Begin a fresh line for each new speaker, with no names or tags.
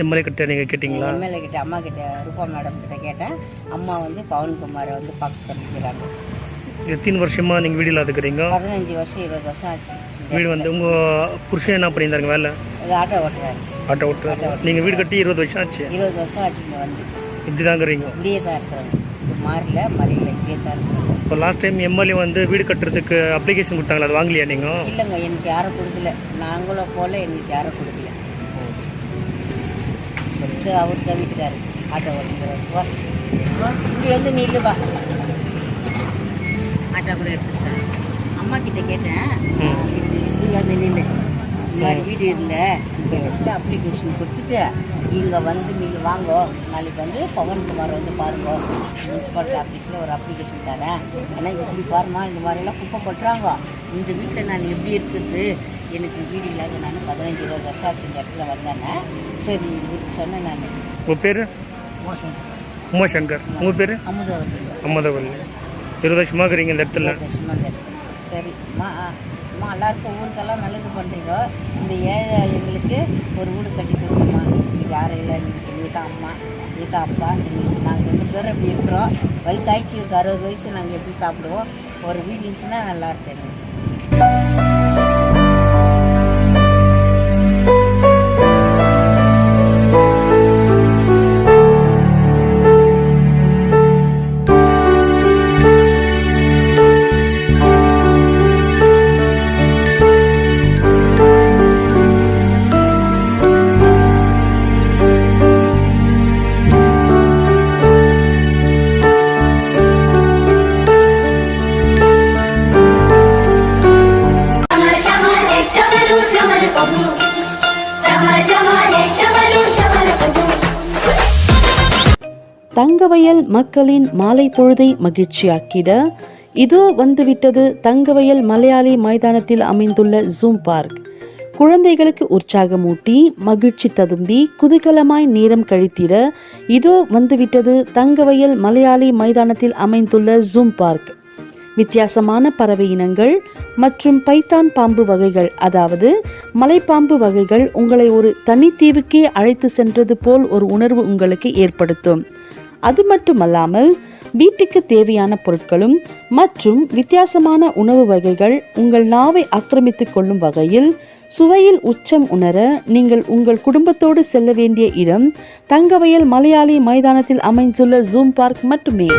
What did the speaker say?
MLA கிட்ட நீங்கள் கேட்டிங்களா?
எம்எல்ஏ கிட்ட அம்மா கிட்ட ரூபா மேடம் கிட்ட கேட்டேன். அம்மா வந்து பவன்குமாரை வந்து பார்க்க சொல்லிக்கிறாங்க.
எத்தனை வருஷமாக நீங்கள் வீடு இல்லாதுக்கிறீங்க?
15 வருஷம் 20 வருஷம் ஆச்சு.
வீடு வந்து உங்கள் புருஷன் என்ன பண்ணியிருந்தாருங்க வேலை?
ஆட்டோ ஓட்டுறாரு.
ஆட்டோ ஓட்டுறாரு. நீங்கள் வீடு கட்டி 20 வருஷம் ஆச்சு?
20 வருஷம் ஆச்சு. இங்கே வந்து
இப்படி தாங்கிறீங்க?
இப்படியே தான் இருக்கிறோம். இது மாறல இப்படியே தான் இருக்கிறோம்.
இப்போ லாஸ்ட் டைம் எம்எல்ஏ வந்து வீடு கட்டுறதுக்கு அப்ளிகேஷன் கொடுத்தாங்களா, அது வாங்கலையா நீங்கள்?
இல்லைங்க, எனக்கு யாரும் கொடுக்கல. நாங்களும் போல எங்களுக்கு யாரும் கொடுக்கல. இது அவர் தான் வீட்டுக்காரு ஆட்டோ ஓட்டுங்கிறார். இப்படி வந்து நில்லுவா ஆட்டோ கூட இருக்கு. அம்மா கிட்ட கேட்டேன், இப்படி வந்து நில்லு, இந்த மாதிரி வீடு இல்லை இங்கே அப்ளிகேஷன் கொடுத்துட்டு இங்கே வந்து நீங்கள் வாங்கோ, நாளைக்கு வந்து பவன்குமார் வந்து பாருங்க, முனிசிபாலிட்டி ஆஃபீஸில் ஒரு அப்ளிகேஷன் தரேன். ஏன்னா இப்படி பாருமா, இந்த மாதிரிலாம் குப்பை கொட்டுறாங்க, இந்த வீட்டில் நான் எப்படி இருக்குது, எனக்கு வீடு இல்லாத நான் 15-20 வருஷம் ஆச்சு இந்த இடத்துல வந்தேன்னா. சரி இதுக்கு சொன்னேன் நான்.
உங்கள் பேர்? உமாசங்கர். உங்கள் பேர்?
அமுதவல்லி.
அமுதவல்லி. 20 வருஷமாக இருக்கிறீங்க இந்த இடத்துல?
20 வருஷமாக இந்த இடத்துல. சரி அம்மா எல்லாருக்கும் ஊருக்கெல்லாம் நல்லது பண்ணுறீங்க. இந்த ஏழை எங்களுக்கு ஒரு வீடு கட்டி கொடுக்குமா. இன்றைக்கி யாரும் இல்லை, நீ தான் அம்மா, நீ தான் அப்பா, நாங்கள் 2 பேரும் இப்படி இருக்கிறோம். வயசாகிடுச்சு, 60 வயசு, நாங்கள் எப்படி சாப்பிடுவோம். ஒரு வீடு இருந்துச்சுன்னா நல்லா இருக்கேன்.
தங்கவயல் மக்களின் மாலை பொழுதை மகிழ்ச்சியாக்கிட இதோ வந்துவிட்டது தங்கவயல் மலையாளி மைதானத்தில் அமைந்துள்ள ஜூம் பார்க். குழந்தைகளுக்கு உற்சாகமூட்டி மகிழ்ச்சி ததும்பி குதூகலமாய் நேரம் கழித்திட இதோ வந்துவிட்டது தங்கவயல் மலையாளி மைதானத்தில் அமைந்துள்ள ஜூம் பார்க். வித்தியாசமான பறவை இனங்கள் மற்றும் பைத்தான் பாம்பு வகைகள், அதாவது மலைப்பாம்பு வகைகள் உங்களை ஒரு தனித்தீவுக்கே அழைத்து சென்றது போல் ஒரு உணர்வு உங்களுக்கு ஏற்படுத்தும். அது மட்டுமல்லாமல் வீட்டுக்கு தேவையான பொருட்களும் மற்றும் வித்தியாசமான உணவு வகைகள் உங்கள் நாவை ஆக்கிரமித்துக் கொள்ளும் வகையில் சுவையில் உச்சம் உணர நீங்கள் உங்கள் குடும்பத்தோடு செல்ல வேண்டிய இடம் தங்கவயல் மலையாளி மைதானத்தில் அமைந்துள்ள ஜூம் பார்க் மட்டுமே.